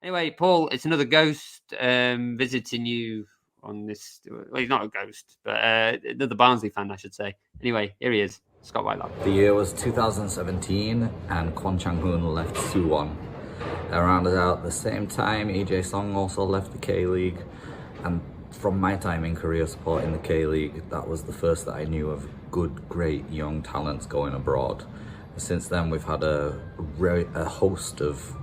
Anyway, Paul, it's another ghost visiting you on this. Well, he's not a ghost, but another Barnsley fan, I should say. Anyway, here he is, Scott Whitelock. The year was 2017 and Kwon Chang-hoon left Suwon. Around about the same time, jae-sung also left the K-League, and from my time in Korea supporting the K-League, that was the first that I knew of good, great young talents going abroad. Since then, we've had a host of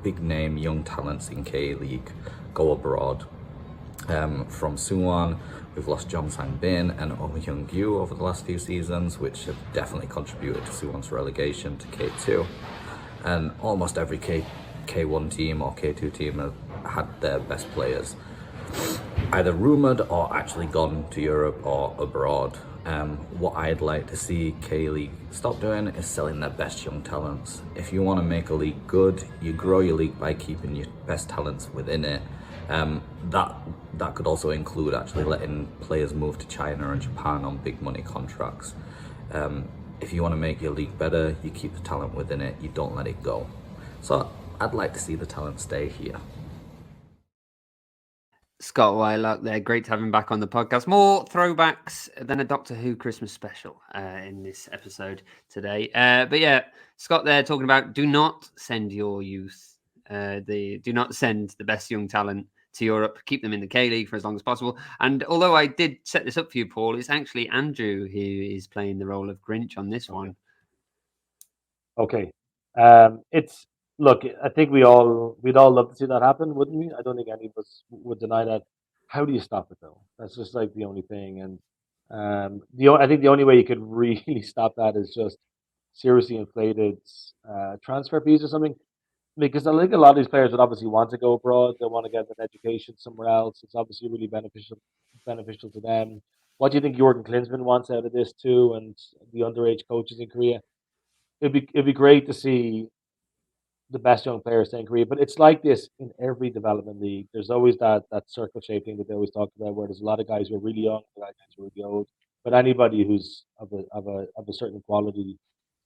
big-name young talents in K-League go abroad. From Suwon, we've lost Jong Sang-bin and Oh Hyung-gyu over the last few seasons, which have definitely contributed to Suwon's relegation to K2. And almost every K1 team or K2 team have had their best players either rumoured or actually gone to Europe or abroad. What I'd like to see K-League stop doing is selling their best young talents. If you want to make a league good, you grow your league by keeping your best talents within it. That could also include actually letting players move to China and Japan on big money contracts. If you want to make your league better, you keep the talent within it, you don't let it go. So I'd like to see the talent stay here. Scott Whitelock there. Great to have him back on the podcast. More throwbacks than a Doctor Who Christmas special in this episode today. But yeah, Scott there talking about do not send your youth. Do not send the best young talent to Europe. Keep them in the K-League for as long as possible. And although I did set this up for you, Paul, it's actually Andrew who is playing the role of Grinch on this one. Okay. Look, I think we'd all love to see that happen, wouldn't we? I don't think any of us would deny that. How do you stop it though? That's just like the only thing. And I think the only way you could really stop that is just seriously inflated transfer fees or something. Because I think a lot of these players would obviously want to go abroad. They want to get an education somewhere else. It's obviously really beneficial to them. What do you think Jurgen Klinsmann wants out of this too, and the underage coaches in Korea? It'd be great to see the best young players stay in Korea, but it's like this in every development league. There's always that circle shape thing that they always talk about, where there's a lot of guys who are really young, a lot of guys who are really old. But anybody who's of a certain quality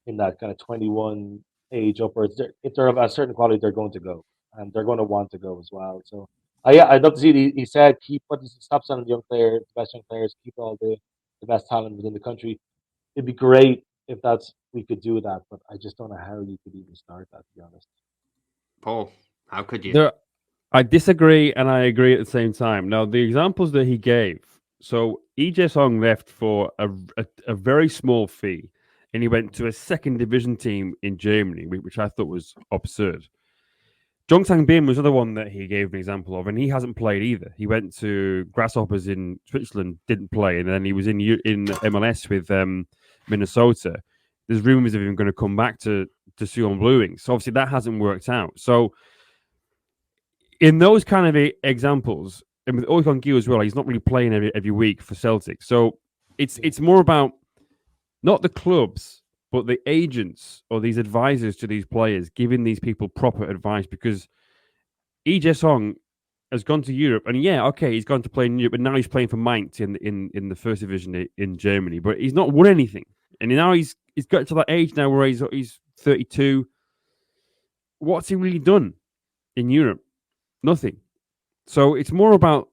in that kind of 21 age upwards, if they're of a certain quality, they're going to go, and they're going to want to go as well. So, yeah, I'd love to see. He said stop signing young players, the best young players, keep all the best talent within the country. It'd be great if we could do that, but I just don't know how you could even start that, to be honest. Paul, how could you? I disagree and I agree at the same time. Now, the examples that he gave, so jae-sung left for a very small fee, and he went to a second division team in Germany, which I thought was absurd. Jong Sang-bin was another one that he gave an example of, and he hasn't played either. He went to Grasshoppers in Switzerland, didn't play, and then he was in MLS with Minnesota. There's rumors of him going to come back to Suwon Blue Wings. So obviously that hasn't worked out. So in those kind of examples, and with Oh Hyung-gyu as well, he's not really playing every week for Celtic. So it's more about not the clubs, but the agents or these advisors to these players giving these people proper advice, because jae-sung has gone to Europe, and he's gone to play in Europe, but now he's playing for Mainz in the first division in Germany, but he's not won anything, and now he's got to that age now where he's 32. What's he really done in Europe? Nothing. So it's more about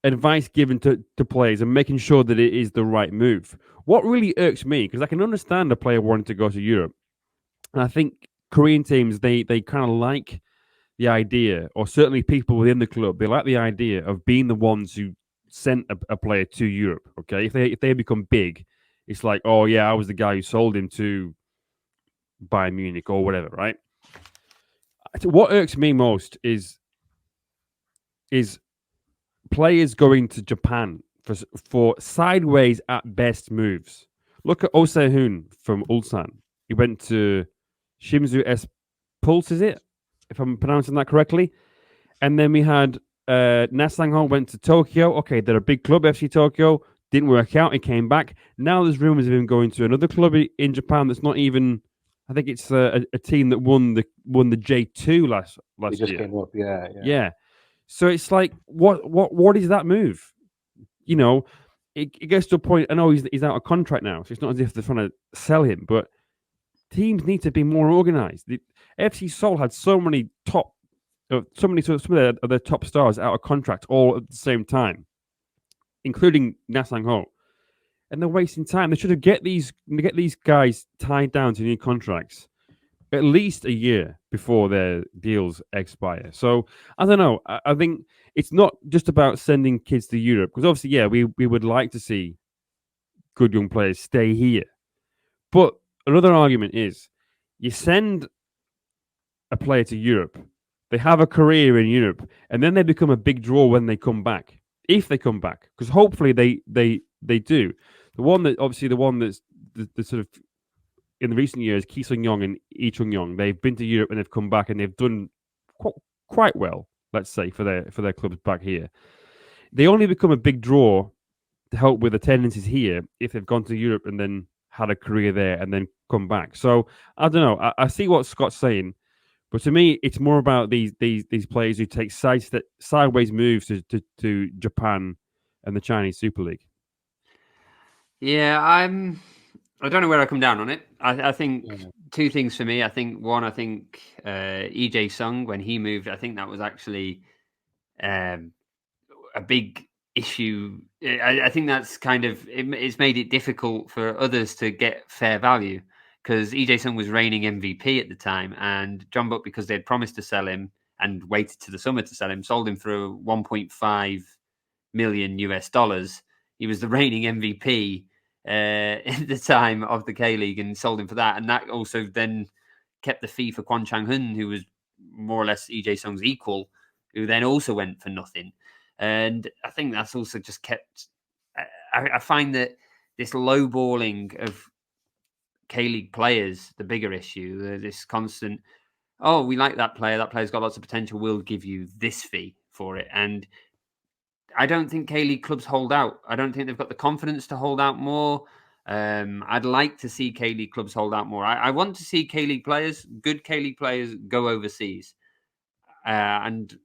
advice given to players and making sure that it is the right move. What really irks me, because I can understand a player wanting to go to Europe, and I think Korean teams, they kind of like the idea, or certainly people within the club, they like the idea of being the ones who sent a player to Europe. Okay, if they become big, it's like, oh yeah, I was the guy who sold him to Bayern Munich or whatever, right? What irks me most is players going to Japan for sideways at best moves. Look at Oh Se-hoon from Ulsan. He went to Shimizu S Pulse, is it? If I'm pronouncing that correctly. And then we had Na Sang-ho went to Tokyo. Okay, they're a big club, FC Tokyo. Didn't work out. He came back. Now there's rumors of him going to another club in Japan that's not even. I think it's a team that won the J2 last He just year. came up, yeah. Yeah. So it's like, what is that move? You know, it gets to a point. I know he's out of contract now, so it's not as if they're trying to sell him. But teams need to be more organized. The FC Seoul had so many top some of their top stars out of contract all at the same time, including Na Sang-ho, and they're wasting time. They should get these guys tied down to new contracts at least a year before their deals expire. So I don't know. I think it's not just about sending kids to Europe, because obviously, yeah, we would like to see good young players stay here. But another argument is you send a player to Europe, they have a career in Europe, and then they become a big draw when they come back. If they come back, because hopefully they do. The one that's the sort of in the recent years, Ki-sung Young and Lee Chung-young, they've been to Europe and they've come back and they've done quite well, let's say, for their clubs back here. They only become a big draw to help with attendances here if they've gone to Europe and then had a career there and then come back. So I don't know. I see what Scott's saying, but to me, it's more about these players who take sideways moves to Japan and the Chinese Super League. Yeah, I don't know where I come down on it. I think two things for me. I think one, jae-sung, when he moved, I think that was actually a big issue. I think that's kind of it's made it difficult for others to get fair value, because jae-sung was reigning MVP at the time, and Jeonbuk, because they had promised to sell him and waited to the summer to sell him, sold him for $1.5 million US. He was the reigning MVP at the time of the K League, and sold him for that. And that also then kept the fee for Kwon Chang-hun, who was more or less jae-sung's equal, who then also went for nothing. And I think that's also just kept. I find that this lowballing of K League players, the bigger issue, this constant, oh, we like that player. That player's got lots of potential. We'll give you this fee for it. And I don't think K League clubs hold out. I don't think they've got the confidence to hold out more. I'd like to see K League clubs hold out more. I want to see K League players, good K League players, go overseas. And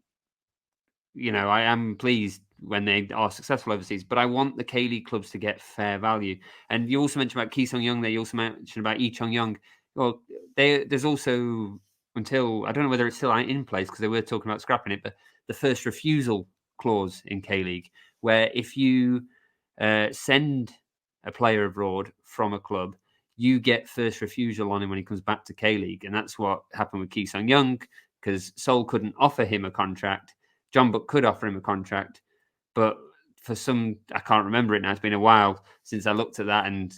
I am pleased when they are successful overseas, but I want the K League clubs to get fair value. And you also mentioned about Ki-sung Young there. You also mentioned about Lee Chung-young. Well, there's also, until I don't know whether it's still in place, because they were talking about scrapping it, but the first refusal clause in K League, where if you send a player abroad from a club, you get first refusal on him when he comes back to K League. And that's what happened with Ki-sung Young, because Seoul couldn't offer him a contract. Jeonbuk could offer him a contract, but for some, I can't remember it now. It's been a while since I looked at that and,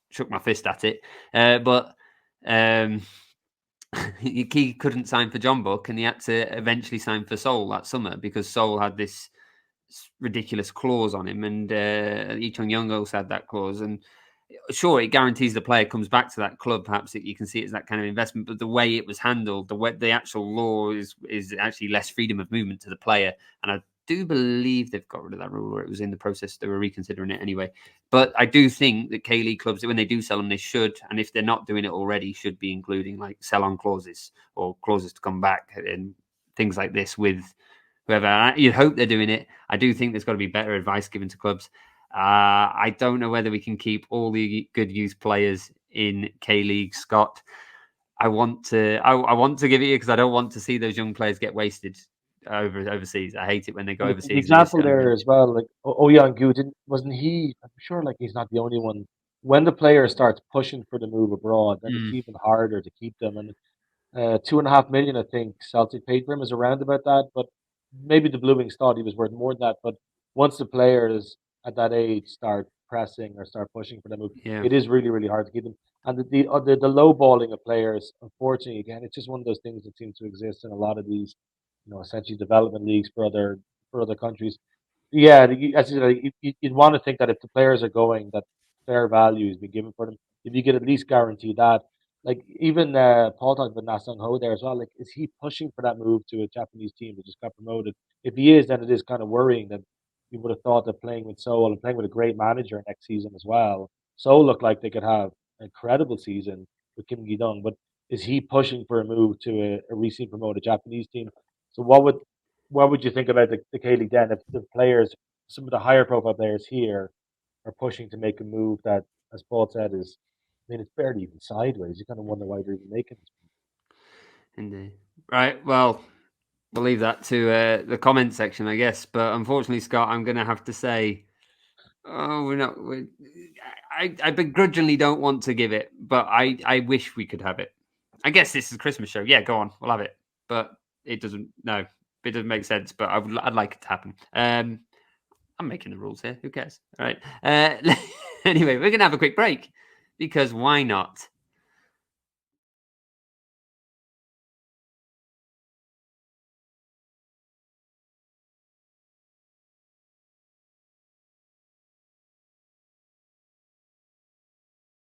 shook my fist at it. But he couldn't sign for Jeonbuk, and he had to eventually sign for Seoul that summer, because Seoul had this ridiculous clause on him, and Lee Chung-young also had that clause. And sure, it guarantees the player comes back to that club. Perhaps you can see it as that kind of investment, but the way it was handled, the actual law is actually less freedom of movement to the player. And I do believe they've got rid of that rule, or it was in the process. They were reconsidering it anyway. But I do think that K League clubs, when they do sell them, they should, and if they're not doing it already, should be including like sell-on clauses or clauses to come back and things like this with whoever. You'd hope they're doing it. I do think there's got to be better advice given to clubs. I don't know whether we can keep all the good youth players in K League, Scott. I want to give it you, because I don't want to see those young players get wasted overseas. I hate it when they go overseas. The example there as well, like Oyeon-gu wasn't he? I'm sure like he's not the only one. When the player starts pushing for the move abroad, then it's even harder to keep them. And $2.5 million, I think Celtic paid for him, is around about that. But maybe the Blue Wings thought he was worth more than that. But once the players at that age start pressing or start pushing for the move, it is really, really hard to keep them. And the low balling of players, unfortunately, again, it's just one of those things that seems to exist in a lot of these, essentially development leagues for other countries. Yeah, as you said, you'd want to think that if the players are going, that fair value has been given for them. If you could at least guarantee that, like even Paul talked about Na Sung Ho there as well. Like, is he pushing for that move to a Japanese team that just got promoted? If he is, then it is kind of worrying that you would have thought that playing with Seoul and playing with a great manager next season as well. Seoul looked like they could have an incredible season with Kim Gi-dong, but is he pushing for a move to a recently promoted Japanese team? So what would you think about the K League then if the players, some of the higher profile players here, are pushing to make a move that, as Paul said, is, I mean, it's barely even sideways. You kind of wonder why they're even making this move. Indeed. Right. Well, We'll leave that to the comment section, I guess. But unfortunately, Scott, I'm going to have to say, oh, we're not. I begrudgingly don't want to give it, but I wish we could have it. I guess this is a Christmas show. Yeah, go on, we'll have it. But it doesn't. No, it doesn't make sense. But I'd like it to happen. I'm making the rules here. Who cares? All right. Anyway, we're going to have a quick break because why not?